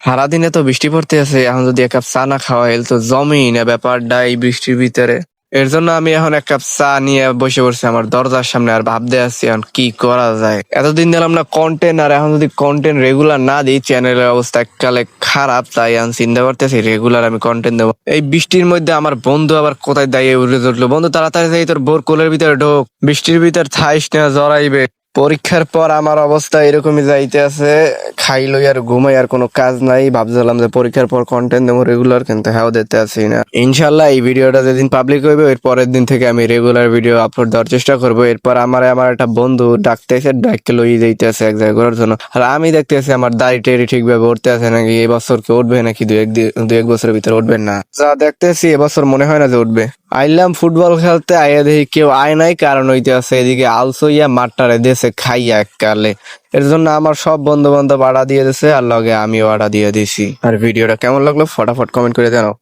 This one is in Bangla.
সারাদিনে তো বৃষ্টি পড়তে আছে, এখন যদি এক কাপ চা না খাওয়া হলে তো জমেই না ব্যাপারটা এই বৃষ্টির ভিতরে। এর জন্য আমি এখন এক কাপ চা নিয়ে বসে পড়ছি আমার দরজার সামনে, আর ভাবতে আছি এখন কি করা যায়। এতদিন দিলাম না কন্টেন্ট, আর এখন যদি কন্টেন্ট রেগুলার না দিই চ্যানেলের অবস্থা এককালে খারাপ। তাই আমি চিন্তা করতেছি রেগুলার আমি কন্টেন্ট দেবো। এই বৃষ্টির মধ্যে আমার বন্ধু আবার কোথায় দাঁড়িয়ে উঠে উঠলো, বন্ধু তাড়াতাড়ি যাই তোর বোর কোলের ভিতরে ঢোক, বৃষ্টির ভিতর থাইস না জড়াইবে। পরীক্ষার পর আমার অবস্থা এরকমই যাইতে আছে, খাই লই আর ঘুমাই, আর কোনো কাজ নাই। ভাবছিলাম যে পরীক্ষার পর কন্টেন্ট দেবো রেগুলার, কিন্তু হ্যাঁ দিতে আসি না। ইনশাল্লাহ এই ভিডিওটা যেদিন পাবলিক হইবে এর পরের দিন থেকে আমি রেগুলার ভিডিও আপলোড দেওয়ার চেষ্টা করবো। এরপর আমার একটা বন্ধু ডাকতেছে, ডাককে লই যাইতেছে এক জায়গায় ঘোরার জন্য। আর আমি দেখতেছি আমার দাড়ি টেরি ঠিকভাবে উঠতে আছে নাকি, এই বছর কি উঠবে নাকি, দু এক বছরের ভিতরে উঠবে না। যা দেখতেছি এবছর মনে হয় না যে উঠবে। আইলাম ফুটবল খেলতে, আইয়া দেখি কেউ আয় নাই, কারণ হইতে আছে এদিকে আলসইয়া মাঠটারে দেশে খাইয়া এককালে। এর জন্য আমার সব বন্ধু বান্ধব আড়া দিয়ে দিছে, আর লগে আমিও আড়া দিয়ে দিছি। আর ভিডিওটা কেমন লাগলো ফটাফট কমেন্ট করে জানাও।